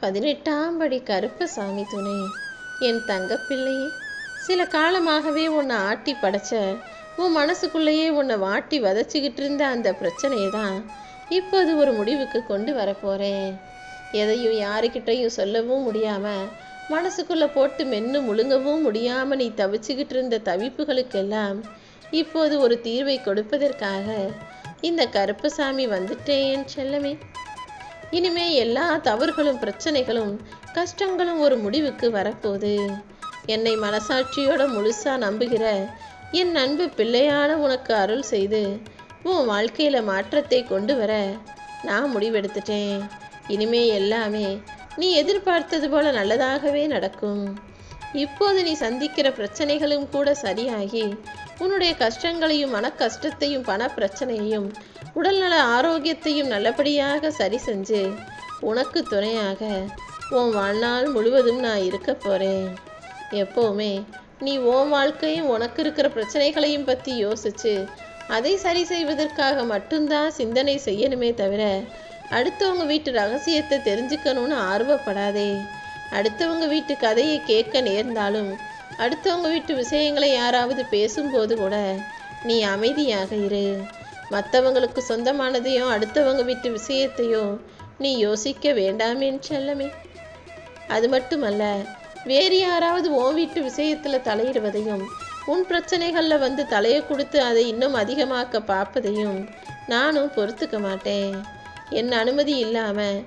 18ஆம் படி கருப்பசாமி துணை. என் தங்கப்பிள்ளையே, சில காலமாகவே உன்னை ஆட்டி படைச்ச உன் மனசுக்குள்ளேயே உன்னை வாட்டி வதச்சிக்கிட்டு இருந்த அந்த பிரச்சனையை தான் இப்போது ஒரு முடிவுக்கு கொண்டு வரப்போகிறேன். எதையும் யாருக்கிட்டையும் சொல்லவும் முடியாமல் மனசுக்குள்ளே போட்டு மென்று முழுங்கவும் முடியாமல் நீ தவிச்சுக்கிட்டு இருந்த தவிப்புகளுக்கெல்லாம் இப்போது ஒரு தீர்வை கொடுப்பதற்காக இந்த கருப்பசாமி வந்துட்டேன் என் செல்லமே. இனிமே எல்லா தவறுகளும் பிரச்சனைகளும் கஷ்டங்களும் ஒரு முடிவுக்கு வரப்போகுது. என்னை மனசாட்சியோட முழுசா நம்புகிற என் அன்பு பிள்ளையான உனக்கு அருள் செய்து உன் வாழ்க்கையில மாற்றத்தை கொண்டு வர நான் முடிவெடுத்துட்டேன். இனிமே எல்லாமே நீ எதிர்பார்த்தது போல நல்லதாகவே நடக்கும். இப்போது நீ சந்திக்கிற பிரச்சனைகளும் கூட சரியாகி உன்னுடைய கஷ்டங்களையும் மன கஷ்டத்தையும் பண பிரச்சனையையும் உடல்நல ஆரோக்கியத்தையும் நல்லபடியாக சரி செஞ்சு உனக்கு துணையாக உன் வாழ்நாள் முழுவதும் நான் இருக்க போகிறேன். எப்போவுமே நீ உன் வாழ்க்கையும் உனக்கு இருக்கிற பிரச்சனைகளையும் பற்றி யோசிச்சு அதை சரி செய்வதற்காக மட்டும்தான் சிந்தனை செய்யணுமே தவிர அடுத்தவங்க வீட்டு ரகசியத்தை தெரிஞ்சுக்கணும்னு ஆர்வப்படாதே. அடுத்தவங்க வீட்டு கதையை கேட்க நேர்ந்தாலும் அடுத்தவங்க வீட்டு விஷயங்களை யாராவது பேசும்போது கூட நீ அமைதியாக இரு. மற்றவங்களுக்கு சொந்தமானதையோ அடுத்தவங்க வீட்டு விஷயத்தையோ நீ யோசிக்க வேண்டாமே செல்லமே. அது மட்டுமல்ல, வேறு யாராவது உன் வீட்டு விஷயத்தில் தலையிடுவதையும் உன் பிரச்சனைகளில் வந்து தலையை கொடுத்து அதை இன்னும் அதிகமாக்க பார்ப்பதையும் நானும் பொறுத்துக்க மாட்டேன். என் அனுமதி இல்லாமல்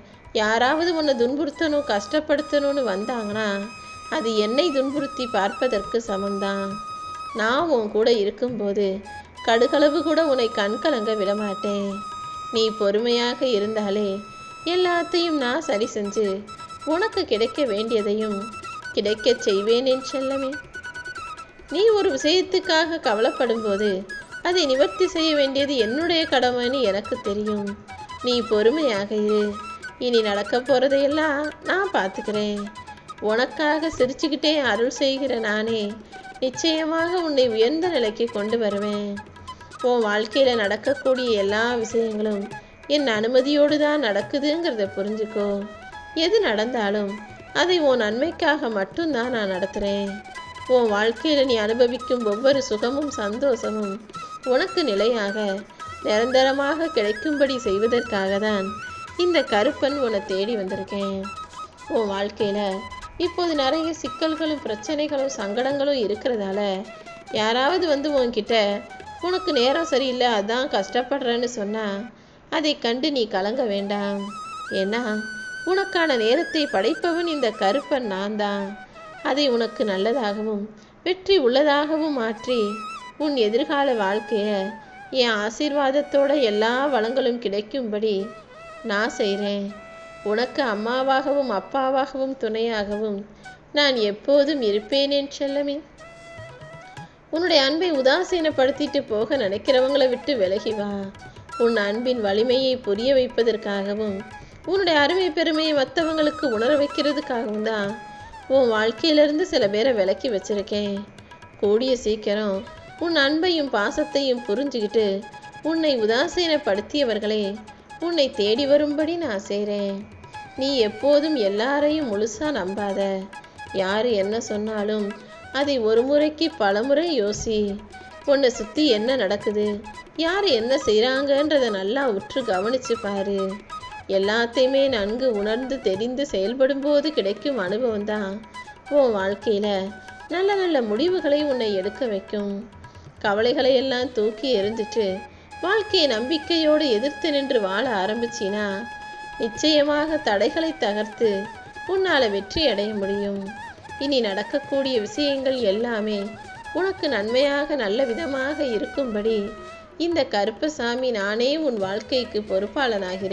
யாராவது உன்னை துன்புறுத்தணும் கஷ்டப்படுத்தணும்னு வந்தாங்கன்னா அது என்னை துன்புறுத்தி பார்ப்பதற்கு சமம்தான். நான் உன் கூட இருக்கும்போது கடுகளவு கூட உன்னை கண்கலங்க விடமாட்டேன். நீ பொறுமையாக இருந்தாலே எல்லாத்தையும் நான் சரி செஞ்சு உனக்கு கிடைக்க வேண்டியதையும் கிடைக்க செய்வேன் என் செல்லமே. நீ ஒரு விஷயத்துக்காக கவலைப்படும் போது அதை நிவர்த்தி செய்ய வேண்டியது என்னுடைய கடமைன்னு எனக்கு தெரியும். நீ பொறுமையாக இரு. இனி நடக்க போகிறதையெல்லாம் நான் பார்த்துக்கிறேன். உனக்காக சிரிச்சுக்கிட்டே அருள் செய்கிற நானே நிச்சயமாக உன்னை உயர்ந்த நிலைக்கு கொண்டு வருவேன். உன் வாழ்க்கையில் நடக்கக்கூடிய எல்லா விஷயங்களும் என் அனுமதியோடு தான் நடக்குதுங்கிறத புரிஞ்சுக்கோ. எது நடந்தாலும் அதை உன் நன்மைக்காக மட்டும்தான் நான் நடத்துகிறேன். உன் வாழ்க்கையில் நீ அனுபவிக்கும் ஒவ்வொரு சுகமும் சந்தோஷமும் உனக்கு நிலையாக நிரந்தரமாக கிடைக்கும்படி செய்வதற்காக தான் இந்த கருப்பன் உன்னை தேடி வந்திருக்கேன். உன் வாழ்க்கையில் இப்போது நிறைய சிக்கல்களும் பிரச்சனைகளும் சங்கடங்களும் இருக்கிறதால யாராவது வந்து உன்கிட்ட உனக்கு நேரம் சரியில்லை அதான் கஷ்டப்படுறேன்னு சொன்னால் அதை கண்டு நீ கலங்க வேண்டாம். ஏன்னா உனக்கான நேரத்தை படைப்பவன் இந்த கருப்பன் நான் தான். அதை உனக்கு நல்லதாகவும் வெற்றி உள்ளதாகவும் மாற்றி உன் எதிர்கால வாழ்க்கையை என் ஆசீர்வாதத்தோட எல்லா வளங்களும் கிடைக்கும்படி நான் செய்கிறேன். உனக்கு அம்மாவாகவும் அப்பாவாகவும் துணையாகவும் நான் எப்போதும் இருப்பேன் என் செல்லமே. உன்னுடைய அன்பை உதாசீனப்படுத்திட்டு போக நினைக்கிறவங்களை விட்டு விலகி வா. உன் அன்பின் வலிமையை புரிய வைப்பதற்காகவும் உன்னுடைய அருமை பெருமையை மற்றவங்களுக்கு உணர வைக்கிறதுக்காகவும் தான் உன் வாழ்க்கையிலிருந்து சில பேரை விலக்கி வச்சிருக்கேன். கூடிய சீக்கிரம் உன் அன்பையும் பாசத்தையும் புரிஞ்சுக்கிட்டு உன்னை உதாசீனப்படுத்தியவர்களே உன்னை தேடி வரும்படி நான் செய்கிறேன். நீ எப்போதும் எல்லாரையும் முழுசா நம்பாத. யார் என்ன சொன்னாலும் அதை ஒரு முறைக்கு பல முறை யோசி. உன்னை சுற்றி என்ன நடக்குது, யார் என்ன செய்கிறாங்கன்றதை நல்லா உற்று கவனிச்சு பாரு. எல்லாத்தையுமே நன்கு உணர்ந்து தெரிந்து செயல்படும் போது கிடைக்கும் அனுபவம் தான் உன் வாழ்க்கையில் நல்ல நல்ல முடிவுகளை உன்னை எடுக்க வைக்கும். கவலைகளை எல்லாம் தூக்கி எறிஞ்சிட்டு வாழ்க்கையை நம்பிக்கையோடு எதிர்த்து நின்று வாழ ஆரம்பிச்சினா நிச்சயமாக தடைகளை தகர்த்து உன்னால் வெற்றி அடைய முடியும். இனி நடக்கக்கூடிய விஷயங்கள் எல்லாமே உனக்கு நன்மையாக நல்ல விதமாக இருக்கும்படி இந்த கருப்பசாமி நானே உன் வாழ்க்கைக்கு பொறுப்பாளனாகிறேன்.